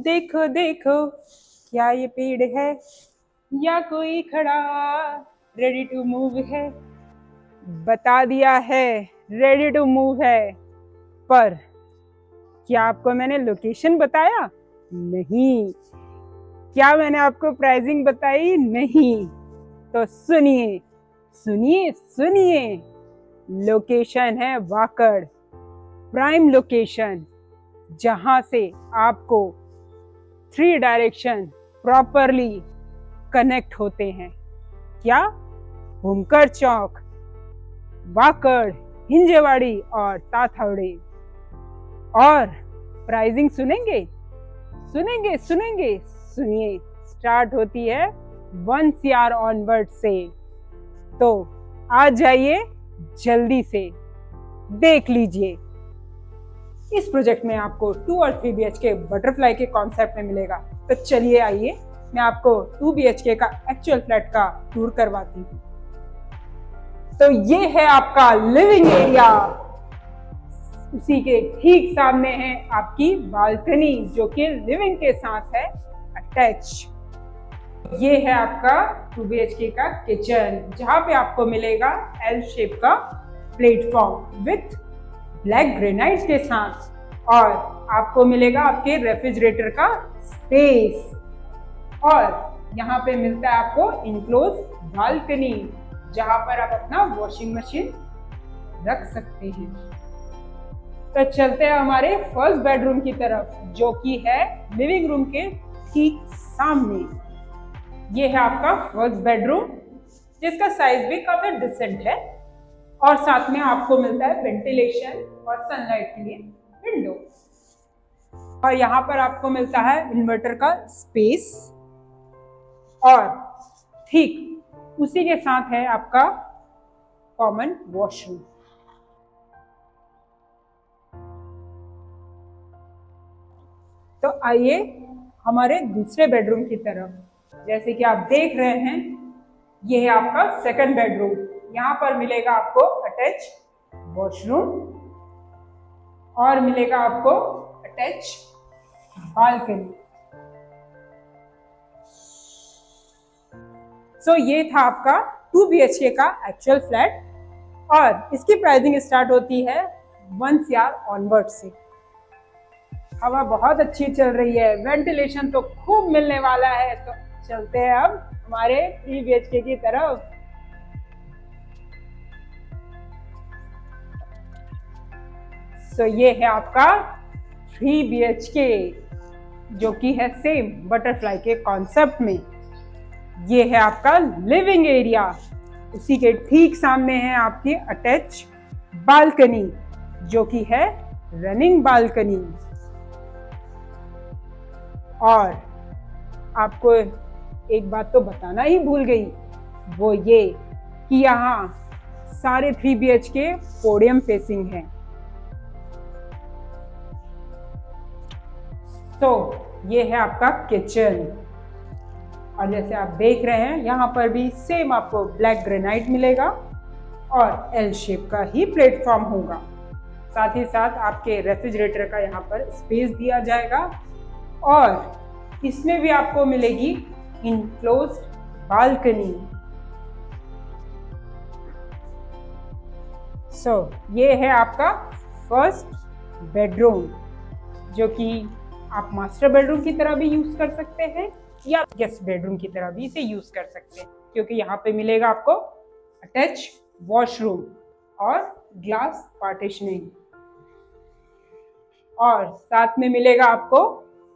देखो देखो, क्या ये पेड़ है या कोई खड़ा, रेडी टू मूव है। बता दिया है रेडी टू मूव है, पर क्या आपको मैंने लोकेशन बताया? नहीं। क्या मैंने आपको प्राइसिंग बताई? नहीं। तो सुनिए सुनिए सुनिए, लोकेशन है वाकड़, प्राइम लोकेशन, जहां से आपको 3 डायरेक्शन प्रॉपरली कनेक्ट होते हैं। क्या? भूमकर चौक, वाकड़, हिंजेवाड़ी और ताथावड़े। और प्राइसिंग सुनेंगे सुनेंगे सुनेंगे? सुनिए, स्टार्ट होती है 1 CR ऑनवर्ड से। तो आ जाइए जल्दी से, देख लीजिए। इस प्रोजेक्ट में आपको 2 और 3 BHK बटरफ्लाई के कॉन्सेप्ट में मिलेगा। तो चलिए आइए, मैं आपको 2 BHK का एक्चुअल फ्लैट का टूर करवाती हूँ। तो ये है आपका लिविंग एरिया, उसी के ठीक सामने है आपकी बालकनी, जो कि लिविंग के साथ है अटैच। ये है आपका 2 BHK का किचन, जहां पे आपको मिलेगा L शेप का प्लेटफॉर्म विथ ब्लैक ग्रेनाइट के साथ, और आपको मिलेगा आपके रेफ्रिजरेटर का स्पेस। और यहाँ पे मिलता है आपको इनक्लोज बालकनी, जहां पर आप अपना वॉशिंग मशीन रख सकते हैं। तो चलते हैं हमारे फर्स्ट बेडरूम की तरफ, जो कि है लिविंग रूम के ठीक सामने। ये है आपका फर्स्ट बेडरूम, जिसका साइज भी काफी डिसेंट है, और साथ में आपको मिलता है वेंटिलेशन और सनलाइट के लिए विंडो। और यहाँ पर आपको मिलता है इन्वर्टर का स्पेस, और ठीक उसी के साथ है आपका कॉमन वॉशरूम। तो आइए हमारे दूसरे बेडरूम की तरफ। जैसे कि आप देख रहे हैं, ये है आपका सेकंड बेडरूम। यहाँ पर मिलेगा आपको अटैच वॉशरूम, और मिलेगा आपको अटैच बालकनी। सो ये था आपका 2 BHK का एक्चुअल फ्लैट, और इसकी प्राइसिंग स्टार्ट होती है 1 CR ऑनवर्ड से। हवा बहुत अच्छी चल रही है, वेंटिलेशन तो खूब मिलने वाला है। तो चलते हैं अब हमारे 3 BHK की तरफ। सो ये है आपका 3 BHK, जो कि है सेम बटरफ्लाई के कॉन्सेप्ट में। ये है आपका लिविंग एरिया, उसी के ठीक सामने है आपकी अटैच बालकनी, जो कि है रनिंग बालकनी। और आपको एक बात तो बताना ही भूल गई, वो ये कि यहाँ सारे 3 BHK पोडियम फेसिंग है। तो ये है आपका किचन, और जैसे आप देख रहे हैं, यहाँ पर भी सेम आपको ब्लैक ग्रेनाइट मिलेगा, और L शेप का ही प्लेटफॉर्म होगा। साथ ही साथ आपके रेफ्रिजरेटर का यहाँ पर स्पेस दिया जाएगा, और इसमें भी आपको मिलेगी इनक्लोज्ड बालकनी। सो ये है आपका फर्स्ट बेडरूम, जो कि आप मास्टर बेडरूम की तरह भी यूज कर सकते हैं, या गेस्ट बेडरूम की तरह भी इसे यूज कर सकते हैं, क्योंकि यहाँ पे मिलेगा आपको अटैच वॉशरूम और ग्लास पार्टीशनिंग, और साथ में मिलेगा आपको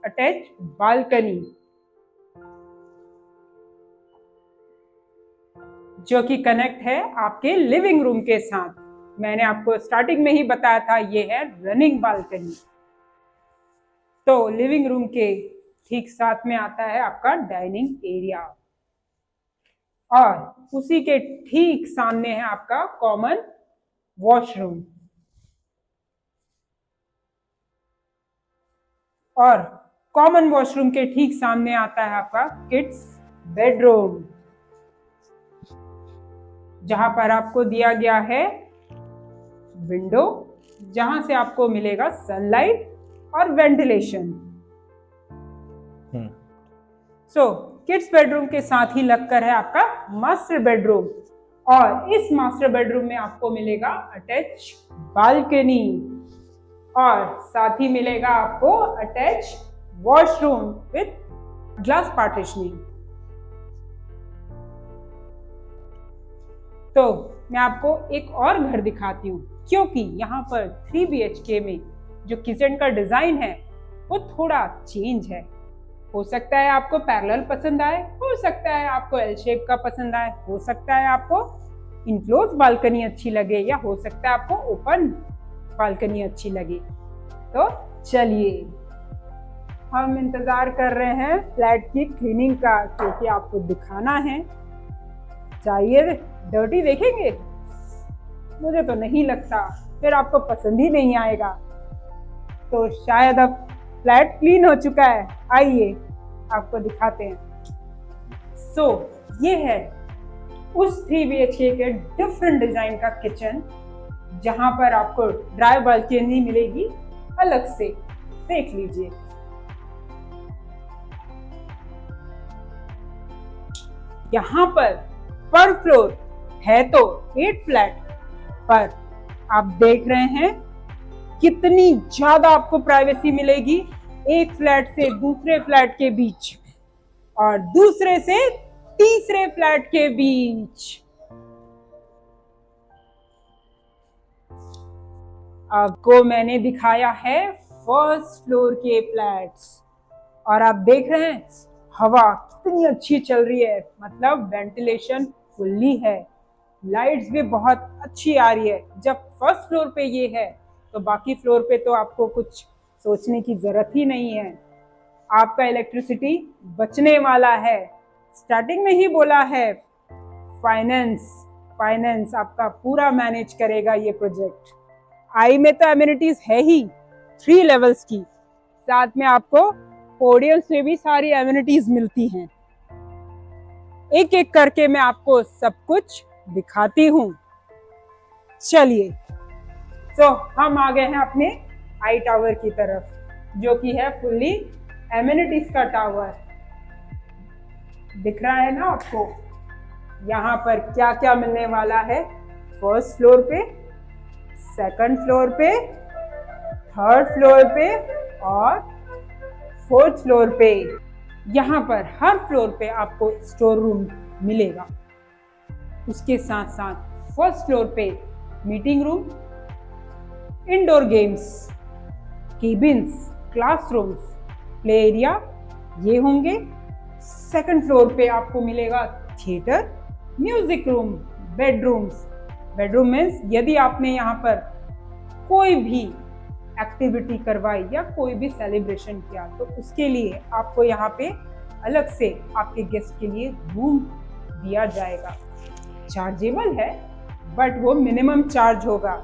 अटैच बालकनी, जो कि कनेक्ट है आपके लिविंग रूम के साथ। मैंने आपको स्टार्टिंग में ही बताया था, ये है रनिंग बालकनी। तो लिविंग रूम के ठीक साथ में आता है आपका डाइनिंग एरिया, और उसी के ठीक सामने है आपका कॉमन वॉशरूम, और कॉमन वॉशरूम के ठीक सामने आता है आपका किड्स बेडरूम, जहां पर आपको दिया गया है विंडो, जहां से आपको मिलेगा सनलाइट और वेंटिलेशन। सो किड्स बेडरूम के साथ ही लगकर है आपका मास्टर बेडरूम, और इस मास्टर बेडरूम में आपको मिलेगा अटैच बालकनी, और साथ ही मिलेगा आपको attach washroom with glass partitioning. तो मैं आपको एक और घर दिखाती हूँ, क्योंकि यहाँ पर 3 BHK में जो किचन का डिजाइन है वो थोड़ा चेंज है। हो सकता है आपको पैरेलल पसंद आए, हो सकता है आपको एल शेप का पसंद आए, हो सकता है आपको इनक्लोज बालकनी अच्छी लगे, या हो सकता है आपको ओपन बालकनी अच्छी लगे। तो चलिए, हम इंतजार कर रहे हैं फ्लैट की क्लीनिंग का, क्योंकि आपको दिखाना है। चाहिए डर्टी देखेंगे? मुझे तो नहीं लगता, फिर आपको पसंद ही नहीं आएगा। तो शायद अब फ्लैट क्लीन हो चुका है, आइए आपको दिखाते हैं। सो ये है उस 3 BHK के डिफरेंट डिजाइन का किचन, जहां पर आपको ड्राई बालकनी मिलेगी अलग से, देख लीजिए। यहाँ पर फ्लोर है तो 8 फ्लैट, पर आप देख रहे हैं कितनी ज्यादा आपको प्राइवेसी मिलेगी एक फ्लैट से दूसरे फ्लैट के बीच, और दूसरे से तीसरे फ्लैट के बीच। आपको मैंने दिखाया है फर्स्ट फ्लोर के फ्लैट्स, और आप देख रहे हैं हवा कितनी अच्छी चल रही है, मतलब वेंटिलेशन फुल्ली है, लाइट्स भी बहुत अच्छी आ रही है। जब फर्स्ट फ्लोर पे ये है तो बाकी फ्लोर पे तो आपको कुछ सोचने की जरूरत ही नहीं है। आपका इलेक्ट्रिसिटी बचने वाला है। स्टार्टिंग में ही बोला है, फाइनेंस आपका पूरा मैनेज करेगा ये प्रोजेक्ट। आई में तो एमिनिटीज है ही 3 लेवल्स की, साथ में आपको पोडियम से भी सारी एमिनिटीज मिलती हैं। एक एक करके मैं आपको सब कुछ दिखाती हूँ। चलिए, तो हम आ गए हैं अपने आई टावर की तरफ, जो कि है फुल्ली एमिनिटीज का टावर। दिख रहा है ना आपको यहाँ पर क्या क्या मिलने वाला है। फर्स्ट फ्लोर पे, सेकंड फ्लोर पे, थर्ड फ्लोर पे और फोर्थ फ्लोर पे। यहाँ पर हर फ्लोर पे आपको स्टोर रूम मिलेगा। उसके साथ साथ फर्स्ट फ्लोर पे meeting room, indoor games, cabins, classrooms, play area ये होंगे। सेकंड फ्लोर पे आपको मिलेगा theatre, music room, bedrooms. Bedroom means यदि आपने यहाँ पर कोई भी एक्टिविटी करवाई या कोई भी सेलिब्रेशन किया तो उसके लिए आपको यहाँ पे अलग से आपके गेस्ट के लिए रूम दिया जाएगा। चार्जेबल है, बट वो मिनिमम चार्ज होगा।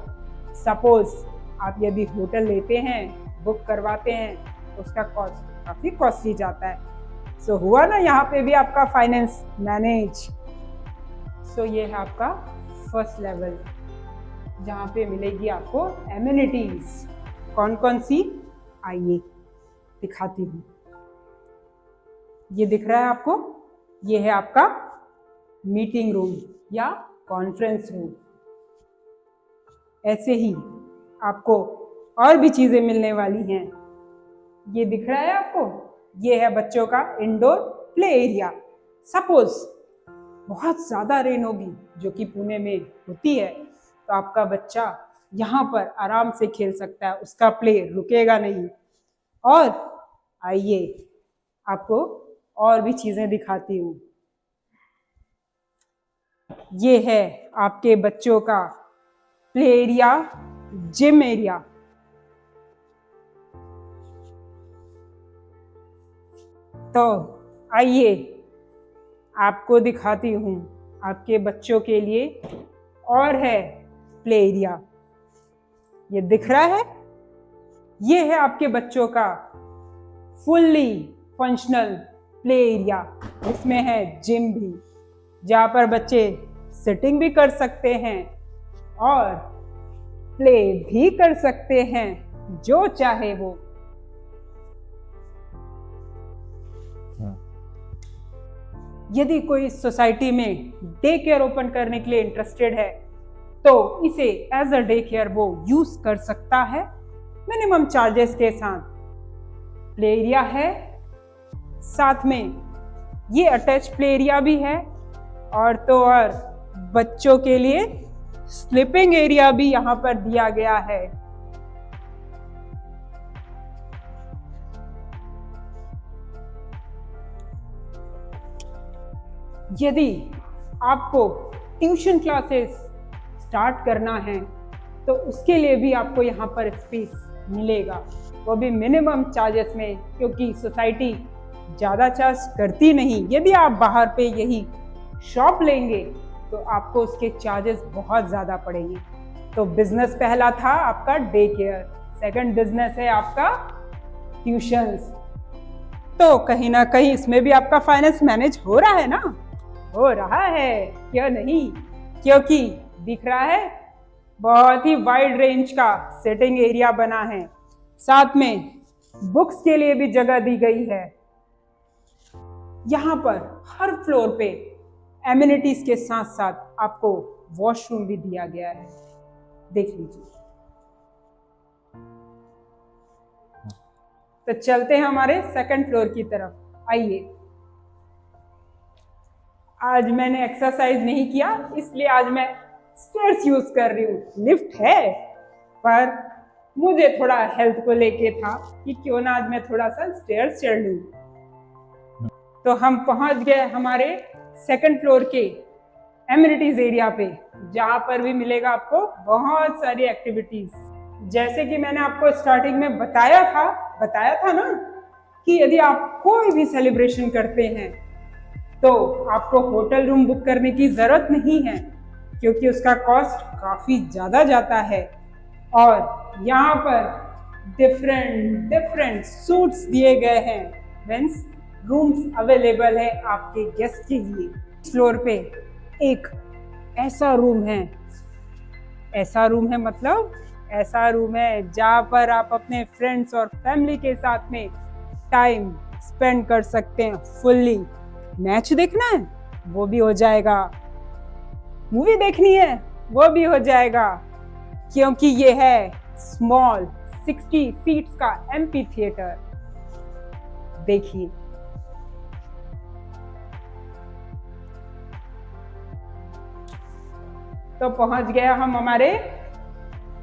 सपोज आप यदि होटल लेते हैं, बुक करवाते हैं, तो उसका कॉस्ट काफ़ी कॉस्टली जाता है। सो हुआ ना यहाँ पे भी आपका फाइनेंस मैनेज। सो ये है आपका फर्स्ट लेवल, जहाँ पे मिलेगी आपको एमिनिटीज। कौन कौन सी, आइए दिखाती हूँ। ये दिख रहा है आपको, ये है आपका मीटिंग रूम या कॉन्फ्रेंस रूम। ऐसे ही आपको और भी चीजें मिलने वाली हैं। ये दिख रहा है आपको, ये है बच्चों का इंडोर प्ले एरिया। सपोज बहुत ज्यादा रेन होगी, जो कि पुणे में होती है, तो आपका बच्चा यहाँ पर आराम से खेल सकता है, उसका प्ले रुकेगा नहीं। और आइए आपको और भी चीजें दिखाती हूँ। ये है आपके बच्चों का प्ले एरिया, जिम एरिया। तो आइए आपको दिखाती हूँ आपके बच्चों के लिए और है प्ले एरिया। ये दिख रहा है, ये है आपके बच्चों का फुल्ली फंक्शनल प्ले एरिया। इसमें है जिम भी, जहाँ पर बच्चे सिटिंग भी कर सकते हैं और प्ले भी कर सकते हैं, जो चाहे वो। यदि कोई सोसाइटी में डे केयर ओपन करने के लिए इंटरेस्टेड है तो इसे एज अ डे केयर वो यूज कर सकता है मिनिमम चार्जेस के साथ। प्ले एरिया है, साथ में ये अटैच प्ले एरिया भी है, और तो और बच्चों के लिए स्लीपिंग एरिया भी यहां पर दिया गया है। यदि आपको ट्यूशन क्लासेस स्टार्ट करना है तो उसके लिए भी आपको यहाँ पर स्पेस मिलेगा, वो भी मिनिमम चार्जेस में, क्योंकि सोसाइटी ज़्यादा चार्ज करती नहीं। यदि आप बाहर पे यही शॉप लेंगे तो आपको उसके चार्जेस बहुत ज़्यादा पड़ेंगे। तो बिजनेस पहला था आपका डे केयर, सेकंड बिजनेस है आपका ट्यूशंस। तो कहीं ना कहीं इसमें भी आपका फाइनेंस मैनेज हो रहा है ना? हो रहा है, क्यों नहीं? क्योंकि दिख रहा है बहुत ही वाइड रेंज का सेटिंग एरिया बना है, साथ में बुक्स के लिए भी जगह दी गई है। यहाँ पर हर फ्लोर पे एमिनिटीज के साथ साथ आपको वॉशरूम भी दिया गया है, देख लीजिए। तो चलते हैं हमारे सेकंड फ्लोर की तरफ, आइए। आज मैंने एक्सरसाइज नहीं किया, इसलिए आज मैं स्टेयर्स यूज कर रही हूँ। लिफ्ट है पर मुझे थोड़ा हेल्थ को लेके था कि क्यों ना आज मैं थोड़ा सा स्टेयर्स चढ़ लूँ। तो हम पहुंच गए हमारे सेकंड फ्लोर के एमिनिटीज एरिया पे, जहां पर भी मिलेगा आपको बहुत सारी एक्टिविटीज। जैसे कि मैंने आपको स्टार्टिंग में बताया था ना कि यदि आप कोई भी सेलिब्रेशन करते हैं तो आपको होटल रूम बुक करने की जरूरत नहीं है, क्योंकि उसका कॉस्ट काफी ज्यादा जाता है। और यहाँ पर डिफरेंट सूट्स दिए गए हैं, मीन्स रूम्स अवेलेबल है आपके गेस्ट के लिए। फ्लोर पे एक ऐसा रूम है मतलब ऐसा रूम है जहाँ पर आप अपने फ्रेंड्स और फैमिली के साथ में टाइम स्पेंड कर सकते हैं फुल्ली। मैच देखना है वो भी हो जाएगा, मूवी देखनी है वो भी हो जाएगा, क्योंकि ये है स्मॉल 60 सीट्स का एम्पी थिएटर। देखिए, तो पहुंच गया हम हमारे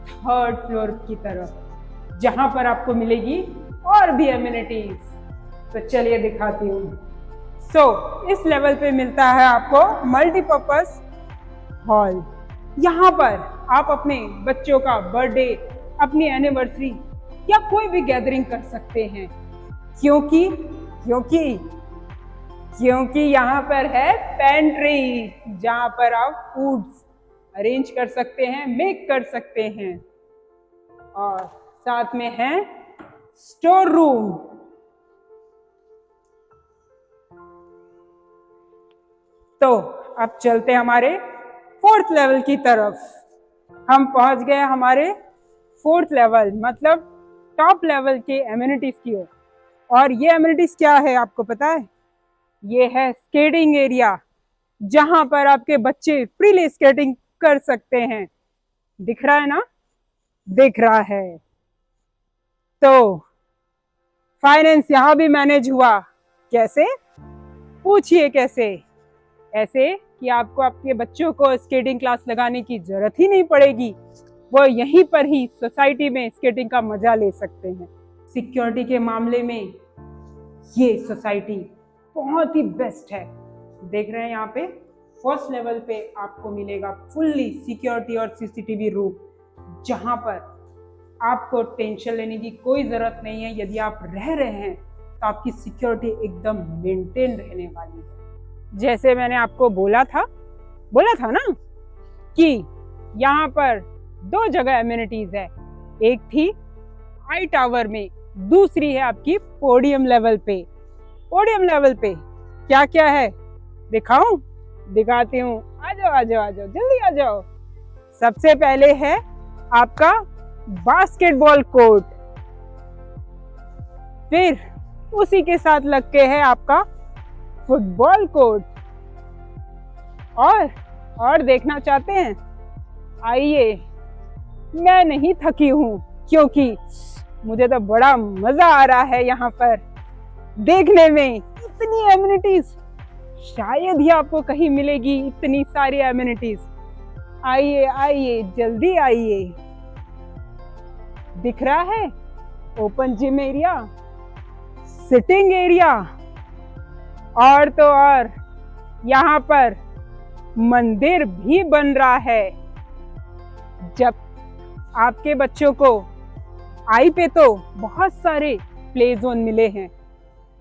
थर्ड फ्लोर की तरफ, जहां पर आपको मिलेगी और भी एमिनिटीज। तो चलिए दिखाती हूँ। इस लेवल पे मिलता है आपको मल्टीपर्पज हॉल। यहाँ पर आप अपने बच्चों का बर्थडे, अपनी एनिवर्सरी या कोई भी गैदरिंग कर सकते हैं, क्योंकि यहाँ पर है पेंट्री, जहाँ पर आप फूड्स अरेंज कर सकते हैं, मेक कर सकते हैं। और साथ में है स्टोर रूम। तो अब चलते हमारे फोर्थ लेवल की तरफ। हम पहुंच गए हमारे फोर्थ लेवल, मतलब टॉप लेवल के एमिनिटीज की ओर। और ये एमिनिटीज क्या है आपको पता है? ये है स्केटिंग एरिया, जहां पर आपके बच्चे फ्रीली स्केटिंग कर सकते हैं। दिख रहा है ना? दिख रहा है। तो फाइनेंस यहां भी मैनेज हुआ। कैसे? पूछिए कैसे? ऐसे कि आपको आपके बच्चों को स्केटिंग क्लास लगाने की जरूरत ही नहीं पड़ेगी, वो यहीं पर ही सोसाइटी में स्केटिंग का मजा ले सकते हैं। सिक्योरिटी के मामले में ये सोसाइटी बहुत ही बेस्ट है। देख रहे हैं यहाँ पे फर्स्ट लेवल पे आपको मिलेगा फुल्ली सिक्योरिटी और सीसीटीवी रूम, जहां पर आपको टेंशन लेने की कोई जरूरत नहीं है। यदि आप रह रहे हैं तो आपकी सिक्योरिटी एकदम मेंटेन रहने वाली है। जैसे मैंने आपको बोला था ना कि यहाँ पर 2 जगह एमिनिटीज है, एक थी आई टावर में, दूसरी है आपकी पोडियम लेवल पे। पोडियम लेवल पे क्या क्या है दिखाऊं? दिखाती हूँ, आ जाओ जल्दी आ जाओ। सबसे पहले है आपका बास्केटबॉल कोर्ट, फिर उसी के साथ लग के है आपका फुटबॉल कोर्ट। और देखना चाहते हैं? आइए, मैं नहीं थकी हूँ क्योंकि मुझे तो बड़ा मजा आ रहा है यहाँ पर देखने में। इतनी एमिनिटीज शायद ही आपको कहीं मिलेगी, इतनी सारी एमिनिटीज। आइए आइए, जल्दी आइए। दिख रहा है open gym area, sitting area, और तो और यहाँ पर मंदिर भी बन रहा है। जब आपके बच्चों को आई पे तो बहुत सारे प्ले जोन मिले हैं,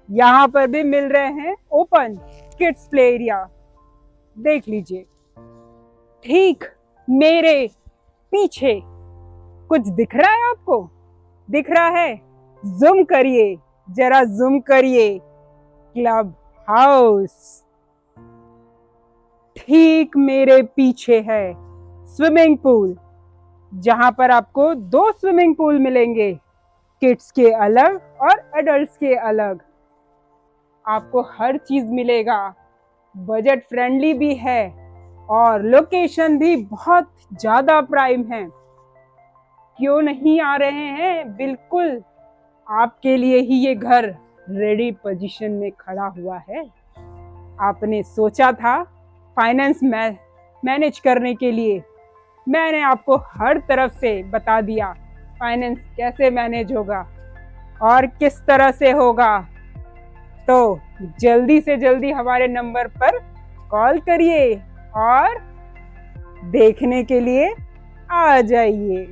यहाँ पर भी मिल रहे हैं ओपन किड्स प्ले एरिया। देख लीजिए, ठीक मेरे पीछे कुछ दिख रहा है आपको? दिख रहा है? जूम करिए, जरा जूम करिए। Club house. ठीक मेरे पीछे है स्विमिंग पूल, जहां पर आपको 2 स्विमिंग पूल मिलेंगे, किड्स के अलग और एडल्ट्स के अलग। आपको हर चीज मिलेगा, बजट फ्रेंडली भी है और लोकेशन भी बहुत ज्यादा प्राइम है। क्यों नहीं आ रहे हैं? बिल्कुल आपके लिए ही ये घर रेडी पोजीशन में खड़ा हुआ है। आपने सोचा था फाइनेंस मैनेज करने के लिए, मैंने आपको हर तरफ से बता दिया फाइनेंस कैसे मैनेज होगा और किस तरह से होगा। तो जल्दी से जल्दी हमारे नंबर पर कॉल करिए और देखने के लिए आ जाइए।